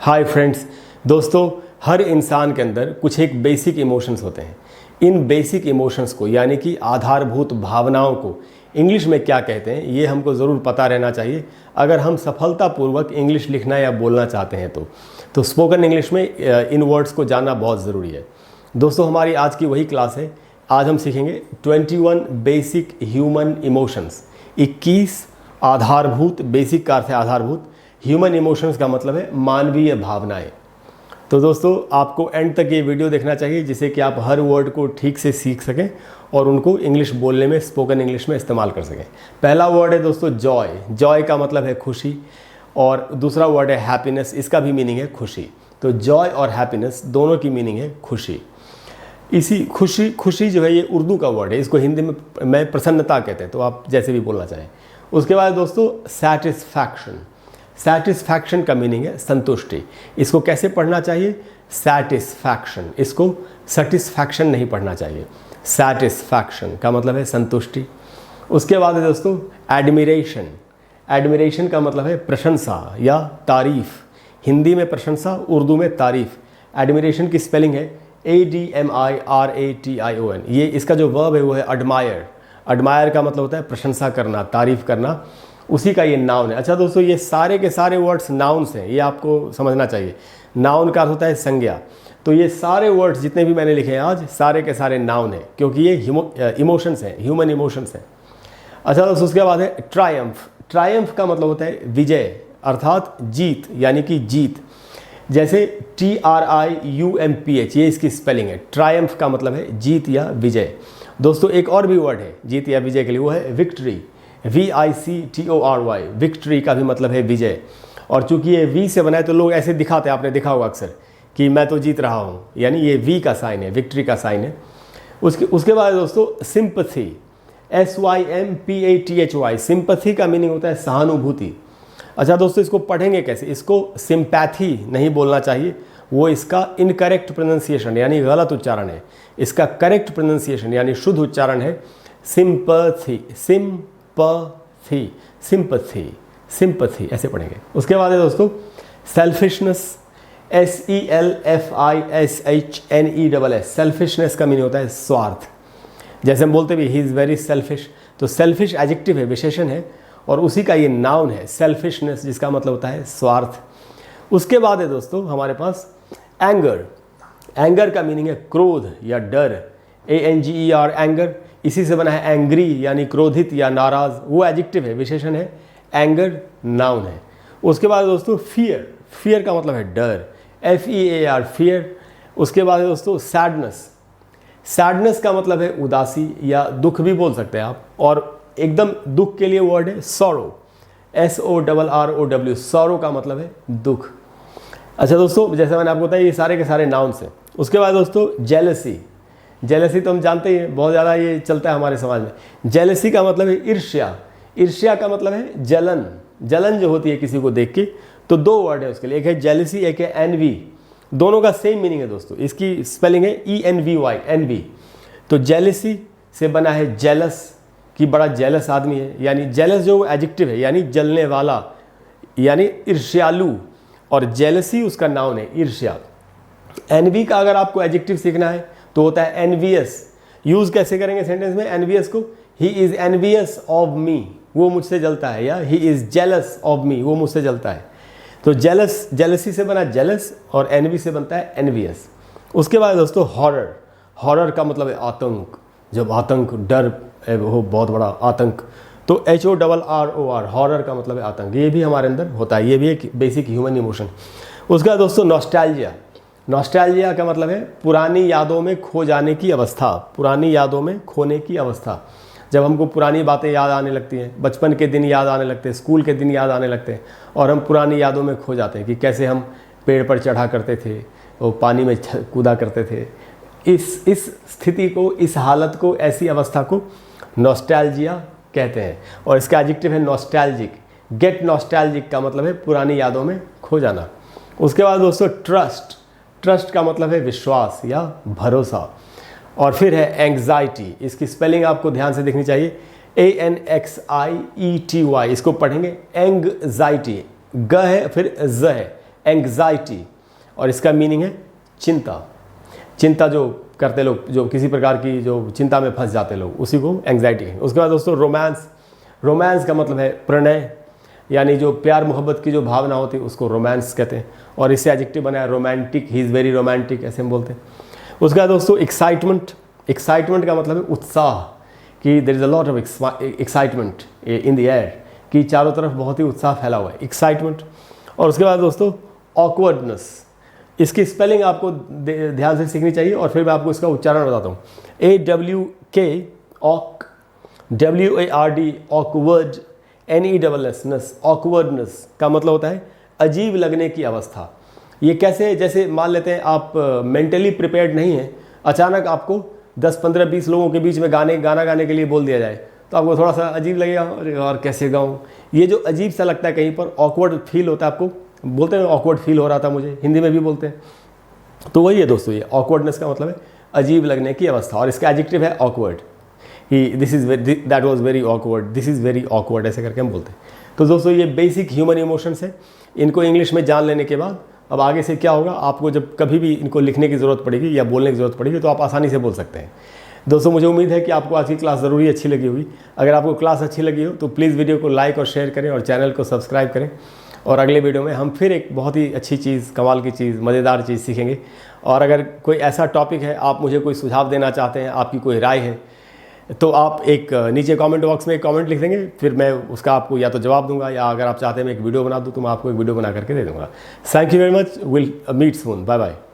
Hi friends, दोस्तों हर इंसान के अंदर कुछ एक बेसिक इमोशंस होते हैं। इन बेसिक इमोशंस को यानी कि आधारभूत भावनाओं को इंग्लिश में क्या कहते हैं ये हमको ज़रूर पता रहना चाहिए अगर हम सफलतापूर्वक इंग्लिश लिखना या बोलना चाहते हैं तो स्पोकन इंग्लिश में इन वर्ड्स को जानना बहुत ज़रूरी है। दोस्तों हमारी आज की वही क्लास है। आज हम सीखेंगे 21 बेसिक ह्यूमन इमोशंस। 21 आधारभूत, बेसिक का अर्थ है आधारभूत, ह्यूमन इमोशंस का मतलब है मानवीय भावनाएं। तो दोस्तों आपको एंड तक ये वीडियो देखना चाहिए जिससे कि आप हर वर्ड को ठीक से सीख सकें और उनको इंग्लिश बोलने में, स्पोकन इंग्लिश में इस्तेमाल कर सकें। पहला वर्ड है दोस्तों जॉय। जॉय का मतलब है खुशी और दूसरा वर्ड है हैप्पीनेस। इसका भी मीनिंग है खुशी। तो जॉय और हैप्पीनेस दोनों की मीनिंग है खुशी। इसी खुशी जो है ये उर्दू का वर्ड है। इसको हिंदी में प्रसन्नता कहते हैं, तो आप जैसे भी बोलना चाहें। उसके बाद दोस्तों सैटिस्फैक्शन। सैटिस्फैक्शन का मीनिंग है संतुष्टि। इसको कैसे पढ़ना चाहिए? सैटिस्फैक्शन। इसको सेटिस्फैक्शन नहीं पढ़ना चाहिए। सैटिस्फैक्शन का मतलब है संतुष्टि। उसके बाद है दोस्तों एडमिरेशन। एडमिरेशन का मतलब है प्रशंसा या तारीफ। हिंदी में प्रशंसा, उर्दू में तारीफ। एडमिरेशन की स्पेलिंग है ADMIRATION। ये इसका जो वर्ब है वो है एडमायर। एडमायर का मतलब होता है प्रशंसा करना, तारीफ करना, उसी का ये नाउन है। अच्छा दोस्तों ये सारे के सारे वर्ड्स नाउन्स हैं, ये आपको समझना चाहिए। नाउन का अर्थ होता है संज्ञा। तो ये सारे वर्ड्स जितने भी मैंने लिखे हैं आज, सारे के सारे नाउन हैं क्योंकि ये इमोशंस हैं, ह्यूमन इमोशंस हैं। अच्छा दोस्तों उसके बाद है ट्रायम्फ। ट्रायम्फ का मतलब होता है विजय अर्थात जीत, यानी कि जीत। जैसे TRIUMPH ये इसकी स्पेलिंग है। ट्रायम्फ का मतलब है जीत या विजय। दोस्तों एक और भी वर्ड है जीत या विजय के लिए, वो है विक्ट्री। VICTORY। विक्ट्री का भी मतलब है विजय। और चूंकि ये V से बना है तो लोग ऐसे दिखाते हैं, आपने देखा होगा अक्सर कि मैं तो जीत रहा हूँ, यानी ये V का साइन है, विक्ट्री का साइन है। उसके बाद दोस्तों सिंपैथी। SYMPATHY। सिंपैथी का मीनिंग होता है सहानुभूति। अच्छा दोस्तों इसको पढ़ेंगे कैसे? इसको सिंपैथी नहीं बोलना चाहिए, वो इसका इनकरेक्ट प्रोनाउंसिएशन यानी गलत उच्चारण है। इसका करेक्ट प्रोनाउंसिएशन यानी शुद्ध उच्चारण है सिंपैथी। सिंपैथी, सिंपैथी, सिंपैथी ऐसे पढ़ेंगे। उसके बाद है दोस्तों सेल्फिशनेस। SELFISHNESS। सेल्फिशनेस का मीनिंग होता है स्वार्थ। जैसे हम बोलते भी ही इज़ वेरी सेल्फिश, तो सेल्फिश एडजेक्टिव है, विशेषण है, और उसी का ये नाउन है सेल्फिशनेस, जिसका मतलब होता है स्वार्थ। उसके बाद है दोस्तों हमारे पास एंगर। एंगर का मीनिंग है क्रोध या डर। ANGER एंगर, इसी से बना है एंग्री यानी क्रोधित या नाराज। वो एडजेक्टिव है, विशेषण है। एंगर नाउन है। उसके बाद दोस्तों फियर। फियर का मतलब है डर। FEAR fear. उसके बाद दोस्तों सैडनेस। सैडनेस का मतलब है उदासी या दुख भी बोल सकते हैं आप। और एकदम दुख के लिए वर्ड है सॉरो। SORROW। सॉरो का मतलब है दुख। अच्छा दोस्तों जैसे मैंने आपको बताया ये सारे के सारे नाउन्स हैं। उसके बाद दोस्तों जेलसी। जेलसी तो हम जानते ही हैं, बहुत ज़्यादा ये चलता है हमारे समाज में। जेलसी का मतलब है ईर्ष्या। ईर्ष्या का मतलब है जलन। जलन जो होती है किसी को देख के, तो दो वर्ड है उसके लिए, एक है जेलसी, एक है एनवी। दोनों का सेम मीनिंग है दोस्तों। इसकी स्पेलिंग है ENVY, एनवी। तो जेलसी से बना है जेलस, कि बड़ा जेलस आदमी है, यानी जेलस जो एडजेक्टिव है यानी जलने वाला, यानी ईर्ष्यालु। और जेलसी उसका नाउन है, ईर्ष्या। एनवी का अगर आपको एडजेक्टिव सीखना है तो होता है एनवियस। यूज कैसे करेंगे सेंटेंस में एनवियस को? He is envious of me, वो मुझसे जलता है, या he is jealous of me, वो मुझसे जलता है। तो जेलस, जेलसी से बना जेलस, और एनवी से बनता है एनवियस। उसके बाद दोस्तों हॉरर। हॉरर का मतलब है आतंक। जब आतंक, डर हो, बहुत बड़ा आतंक, तो HORROR। हॉरर का मतलब है आतंक। ये भी हमारे अंदर होता है, ये भी एक बेसिक ह्यूमन इमोशन। उसके बाद दोस्तों नॉस्टैल्जिया। नॉस्टैल्जिया का मतलब है पुरानी यादों में खो जाने की अवस्था। पुरानी यादों में खोने की अवस्था। जब हमको पुरानी बातें याद आने लगती हैं, बचपन के दिन याद आने लगते हैं, स्कूल के दिन याद आने लगते हैं, और हम पुरानी यादों में खो जाते हैं कि कैसे हम पेड़ पर चढ़ा करते थे और पानी में कूदा करते थे। इस स्थिति को, इस हालत को, ऐसी अवस्था को नॉस्टैल्जिया कहते हैं। और इसका एडजेक्टिव है नॉस्टैल्जिक। गेट नॉस्टैल्जिक का मतलब है पुरानी यादों में खो जाना। उसके बाद दोस्तों ट्रस्ट। ट्रस्ट का मतलब है विश्वास या भरोसा। और फिर है एंग्जाइटी। इसकी स्पेलिंग आपको ध्यान से देखनी चाहिए, ANXIETY। इसको पढ़ेंगे एंग्जाइटी। ग है फिर ज है, एंग्जाइटी, और इसका मीनिंग है चिंता। चिंता जो करते लोग, जो किसी प्रकार की जो चिंता में फंस जाते लोग, उसी को एंग्जाइटी है। उसके बाद दोस्तों रोमांस। रोमांस का मतलब है प्रणय, यानी जो प्यार मोहब्बत की जो भावना होती है उसको रोमांस कहते हैं, और इससे एडजेक्टिव बना है romantic, he is very romantic, ऐसे हम बोलते हैं। उसके बाद दोस्तों एक्साइटमेंट। एक्साइटमेंट का मतलब है उत्साह, कि there is a lot of excitement in the air, कि चारों तरफ बहुत ही उत्साह फैला हुआ है, एक्साइटमेंट। और उसके बाद दोस्तों ऑकवर्डनेस। इसकी स्पेलिंग आपको ध्यान से सीखनी चाहिए, और फिर मैं आपको इसका उच्चारण बताता हूँ। AWK ऑक, WARD ऑकवर्ड, NESS ऑकवर्डनेस का मतलब होता है अजीब लगने की अवस्था। ये कैसे, जैसे मान लेते हैं आप मेंटली प्रिपेयर्ड नहीं हैं, अचानक आपको 10, 15, 20 लोगों के बीच में गाना गाने के लिए बोल दिया जाए, तो आपको थोड़ा सा अजीब लगेगा, अरे यार कैसे गाऊँ। ये जो अजीब सा लगता है, कहीं पर ऑकवर्ड फील होता है आपको, बोलते हैं ऑकवर्ड फील हो रहा था मुझे, हिंदी में भी बोलते हैं। तो वही है दोस्तों, ये ऑकवर्डनेस का मतलब है अजीब लगने की अवस्था, और इसका एडजेक्टिव है ऑकवर्ड, कि that was very awkward, this is very awkward, ऐसे करके हम बोलते हैं। तो दोस्तों ये बेसिक ह्यूमन इमोशंस है। इनको इंग्लिश में जान लेने के बाद अब आगे से क्या होगा, आपको जब कभी भी इनको लिखने की ज़रूरत पड़ेगी या बोलने की ज़रूरत पड़ेगी तो आप आसानी से बोल सकते हैं। दोस्तों मुझे उम्मीद है कि आपको आज की क्लास ज़रूरी अच्छी लगी होगी। अगर आपको क्लास अच्छी लगी हो तो प्लीज़ वीडियो को लाइक और शेयर करें, और चैनल को सब्सक्राइब करें। और अगले वीडियो में हम फिर एक बहुत ही अच्छी चीज़, कमाल की चीज़, मज़ेदार चीज़ सीखेंगे। और अगर कोई ऐसा टॉपिक है, आप मुझे कोई सुझाव देना चाहते हैं, आपकी कोई राय है, तो आप एक नीचे कमेंट बॉक्स में एक कमेंट लिख देंगे, फिर मैं उसका आपको या तो जवाब दूंगा, या अगर आप चाहते हैं मैं एक वीडियो बना दूं तो मैं आपको एक वीडियो बना करके दे दूंगा। Thank you very much, will meet soon, bye bye.